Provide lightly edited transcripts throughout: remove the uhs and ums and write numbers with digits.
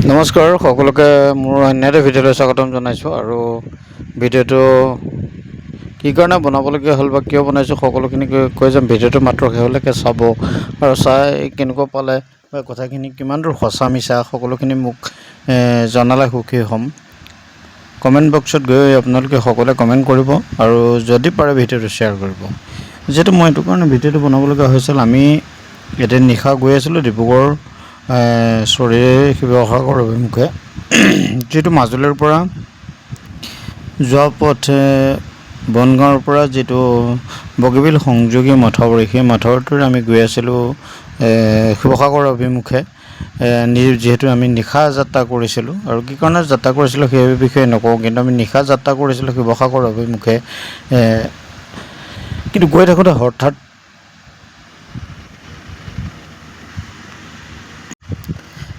নমস্কাৰ সকলোকে মোৰ অন্য এটা ভিডিঅ'লৈ স্বাগতম জনাইছোঁ। আৰু ভিডিঅ'টো কি কাৰণে বনাবলগীয়া হ'ল বা কিয় বনাইছোঁ সকলোখিনি কৈ যাম। ভিডিঅ'টো মাত্ৰ শেহলৈকে চাব আৰু চাই কেনেকুৱা পালে বা কথাখিনি কিমান দূৰ সঁচা মিছা সকলোখিনি মোক জনালে সুখী হ'ম। কমেণ্ট বক্সত গৈ আপোনালোকে সকলোৱে কমেণ্ট কৰিব আৰু যদি পাৰে ভিডিঅ'টো শ্বেয়াৰ কৰিব। যিহেতু মই এইটো কাৰণে ভিডিঅ'টো বনাবলগীয়া হৈছিল, আমি এদিন নিশা গৈ আছিলোঁ ডিব্ৰুগড় শিৱসাগৰ অভিমুখে, যিটো মাজুলীৰ পৰা যোৱা পথ বনগাঁৱৰ পৰা যিটো বগীবিল সংযোগী মথাউৰি, সেই মথাউৰিটোৰে আমি গৈ আছিলোঁ শিৱসাগৰ অভিমুখে। যিহেতু আমি নিশা যাত্ৰা কৰিছিলোঁ, আৰু কি কাৰণে যাত্ৰা কৰিছিলোঁ সেই বিষয়ে নকওঁ, কিন্তু আমি নিশা যাত্ৰা কৰিছিলোঁ শিৱসাগৰ অভিমুখে। কিন্তু গৈ থাকোঁতে হঠাৎ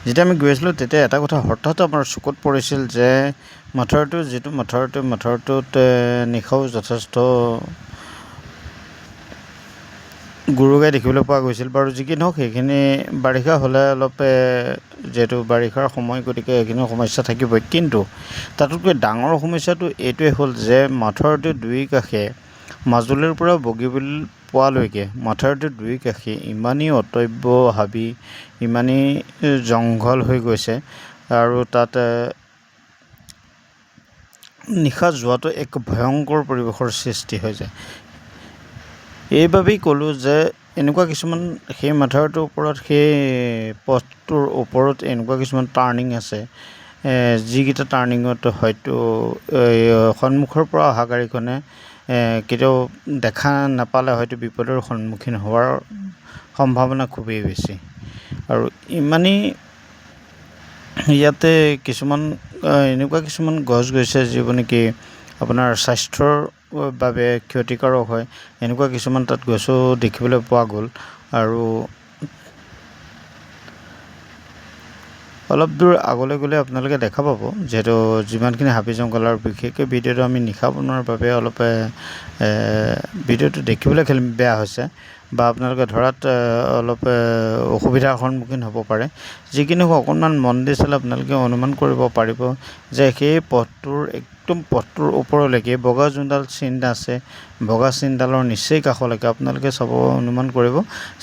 যেতিয়া আমি গৈ আছিলোঁ তেতিয়া এটা কথা হঠাৎ আমাৰ চকুত পৰিছিল যে মথাউৰিটোত নিশাও যথেষ্ট গুৰুগাই দেখিবলৈ পোৱা গৈছিল। বাৰু যি কি নহওক, সেইখিনি বাৰিষা হ'লে অলপ যিহেতু বাৰিষাৰ সময়, গতিকে এইখিনি সমস্যা থাকিবই। কিন্তু তাতোতকৈ ডাঙৰ সমস্যাটো এইটোৱে হ'ল যে মথাউৰিটোৰ দুই কাষে মাজুলীৰ পৰা বগীবিল পোৱালৈকে মথাউৰিটোৰ দুই কাষে ইমানেই অটব্য হাবি, ইমানেই জংঘল হৈ গৈছে, আৰু তাত নিশা যোৱাটো এক ভয়ংকৰ পৰিৱেশৰ সৃষ্টি হৈ যায়। এইবাবেই ক'লোঁ যে এনেকুৱা কিছুমান সেই মথাউৰিটোৰ ওপৰত, সেই পথটোৰ ওপৰত এনেকুৱা কিছুমান টাৰ্ণিং আছে, যিকেইটা টাৰ্ণিঙত হয়তো সন্মুখৰ পৰা অহা গাড়ীখনে কেতিয়াও দেখা নাপালে হয়তো বিপদৰ সন্মুখীন হোৱাৰ সম্ভাৱনা খুবেই বেছি। আৰু ইমানেই ইয়াতে এনেকুৱা কিছুমান গছ গৈছে যিবোৰ নেকি আপোনাৰ স্বাস্থ্যৰ বাবে ক্ষতিকাৰক হয়, এনেকুৱা কিছুমান তাত গছো দেখিবলৈ পোৱা গ'ল। আৰু অলপ দূৰ আগলৈ গ'লে আপোনালোকে দেখা পাব, যিহেতু যিমানখিনি হাবি জংঘল, আৰু বিশেষকৈ ভিডিঅ'টো আমি নিশা বনোৱাৰ বাবে অলপ ভিডিঅ'টো দেখিবলৈ বেয়া হৈছে, বা আপোনালোকে ধৰাত অলপ অসুবিধাৰ সন্মুখীন হ'ব পাৰে। যিকি নহওক, অকণমান মন দি চালে আপোনালোকে অনুমান কৰিব পাৰিব যে সেই পথটোৰ ওপৰলৈকে বগা যোনডাল চিন আছে, বগা চিনডালৰ নিচেই কাষলৈকে আপোনালোকে চাব, অনুমান কৰিব,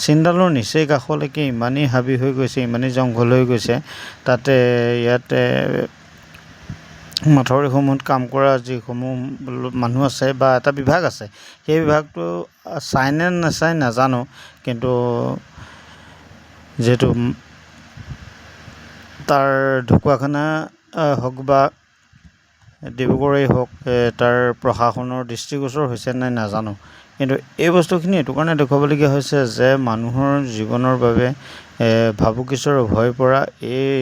চিনডালৰ নিচেই কাষলৈকে ইমানেই হাবি হৈ গৈছে, ইমানেই জংঘল হৈ গৈছে। তাতে ইয়াতে মথাউৰিসমূহত কাম কৰা যিসমূহ মানুহ আছে বা এটা বিভাগ আছে, সেই বিভাগটো চাই নে নাচায় নাজানো, কিন্তু যিহেতু তাৰ ঢকুৱাখানা হওক বা ডিব্ৰুগড়েই হওক, তাৰ প্ৰশাসনৰ দৃষ্টিগোচৰ হৈছে নাই নাজানো, কিন্তু এই বস্তুখিনি এইটো কাৰণে দেখুৱাবলগীয়া হৈছে যে মানুহৰ জীৱনৰ বাবে ভাবুকিছোৰ হৈ পৰা এই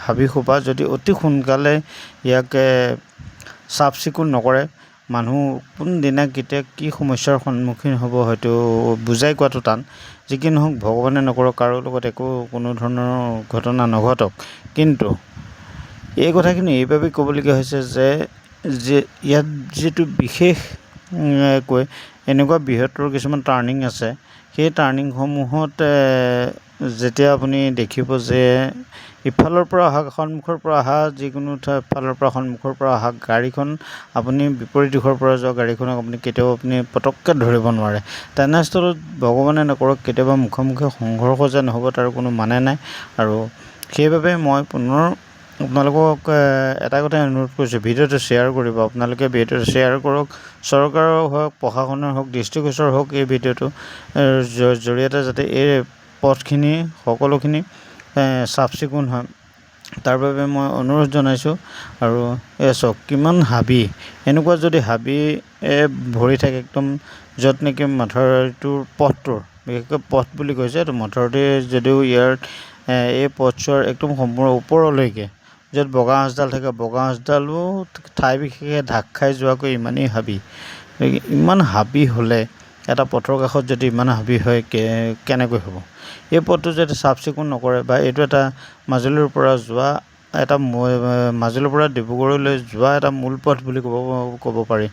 হাবিসোপা যদি অতি সোনকালে ইয়াক চাফ চিকুণ নকৰে, মানুহ কোনদিনা কেতিয়া কি সমস্যাৰ সন্মুখীন হ'ব হয়তো বুজাই কোৱাটো টান। যি কি নহওক, ভগৱানে নকৰক কাৰো লগত কোনো ধৰণৰ ঘটনা নঘটক। কিন্তু এই কথাখিনি এইবাবেই ক'বলগীয়া হৈছে যে ইয়াত যিটো বিশেষকৈ এনেকুৱা বৃহত্তৰ কিছুমান টাৰ্ণিং আছে, সেই টাৰ্ণিংসমূহত যেতিয়া আপুনি দেখিব যে ইফালৰ পৰা অহা, সন্মুখৰ পৰা অহা যিকোনো ফালৰ পৰা সন্মুখৰ পৰা অহা গাড়ীখন, আপুনি বিপৰীত দিশৰ পৰা যোৱা গাড়ীখনক কেতিয়াও পটককৈ ধৰিব নোৱাৰে। তেনেস্থলত ভগৱানে নকৰক কেতিয়াবা মুখামুখি সংঘৰ্ষ যে নহ'ব তাৰ কোনো মানে নাই। আৰু সেইবাবে মই পুনৰ আপোনালোকক এটা কথাই অনুৰোধ কৰিছোঁ, ভিডিঅ'টো শ্বেয়াৰ কৰিব। আপোনালোকে ভিডিঅ'টো শ্বেয়াৰ কৰক, চৰকাৰৰ হওক, প্ৰশাসনৰ হওক, দৃষ্টিগোচৰ হওক, এই ভিডিঅ'টো জৰিয়তে যাতে এই পথখিনি সকলোখিনি চাফ চিকুণ হয়, তাৰ বাবে মই অনুৰোধ জনাইছোঁ। আৰু চাওক কিমান হাবি, এনেকুৱা যদি হাবি ভৰি থাকে একদম, য'ত নেকি মথাউৰিটোৰ পথটোৰ, বিশেষকৈ পথ বুলি কৈছে, এইটো মথাউৰিটোৱে যদিও ইয়াৰ এই পথছোৱাৰ একদম সম্পূৰ্ণ ওপৰলৈকে য'ত বগা আঁচডাল থাকে, বগা আঁচডালো ঠাই বিশেষে ঢাক খাই যোৱাকৈ ইমানেই হাবি। ইমান হাবি হ'লে এটা পথৰ কাষত যদি ইমান হাবি হয় কেনেকৈ হ'ব? এই পথটো যদি চাফ চিকুণ নকৰে, বা এইটো এটা মাজুলীৰ পৰা ডিব্ৰুগড়লৈ যোৱা এটা মূল পথ বুলি ক'ব পাৰি।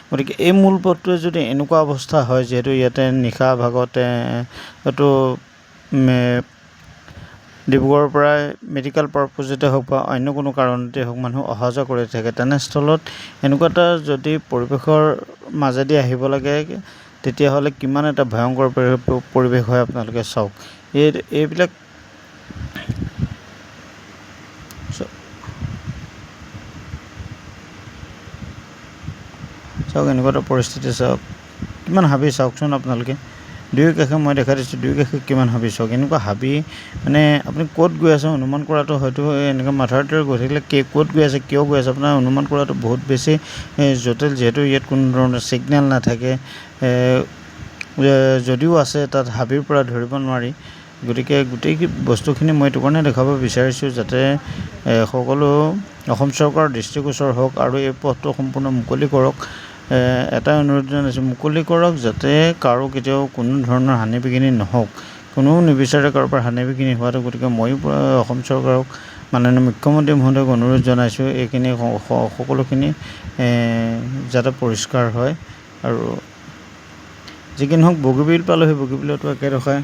গতিকে এই মূল পথটোৱে যদি এনেকুৱা অৱস্থা হয়, যিহেতু ইয়াতে নিশা ভাগতে এইটো ডিব্ৰুগড়ৰ পৰা মেডিকেল পাৰপজতে হওক বা অন্য কোনো কাৰণতে হওক মানুহ অহা যোৱা কৰি থাকে। তেনেস্থলত এনেকুৱা এটা যদি পৰিৱেশৰ মাজেদি আহিব লাগে তেতিয়াহ'লে কিমান এটা ভয়ংকৰ পৰিৱেশ হয় আপোনালোকে চাওক। এইবিলাক চাওক, এনেকুৱা এটা পৰিস্থিতি চাওক, কিমান হাবি চাওকচোন আপোনালোকে। দুয়ো কাষে মই দেখা দিছোঁ, দুয়ো কাষে কিমান হাবি চাওক। এনেকুৱা হাবি মানে আপুনি ক'ত গৈ আছে অনুমান কৰাটো হয়তো এনেকৈ মাথাৰ দৰে গৈ থাকিলে ক'ত গৈ আছে, কিয় গৈ আছে, আপোনাৰ অনুমান কৰাটো বহুত বেছি জটিল। যিহেতু ইয়াত কোনো ধৰণৰ ছিগনেল নাথাকে, যদিও আছে তাত হাবিৰ পৰা ধৰিব নোৱাৰি। গতিকে গোটেই বস্তুখিনি মই এইটো কাৰণে দেখাব বিচাৰিছোঁ যাতে সকলো অসম চৰকাৰৰ দৃষ্টিগোচৰ হওক আৰু এই পথটো সম্পূৰ্ণ মুকলি কৰক। এটাই অনুৰোধ জনাইছোঁ, মুকলি কৰক যাতে কাৰো কেতিয়াও কোনো ধৰণৰ হানি বিঘিনি নহওক। কোনেও নিবিচাৰে কাৰোবাৰ পৰা হানি বিঘিনি হোৱাটো। গতিকে ময়ো অসম চৰকাৰক মাননীয় মুখ্যমন্ত্ৰী মহোদয়ক অনুৰোধ জনাইছোঁ এইখিনি সকলোখিনি যাতে পৰিষ্কাৰ হয়। আৰু যিকি নহওক বগীবিল পালোহি, বগীবিলতো একেদশাই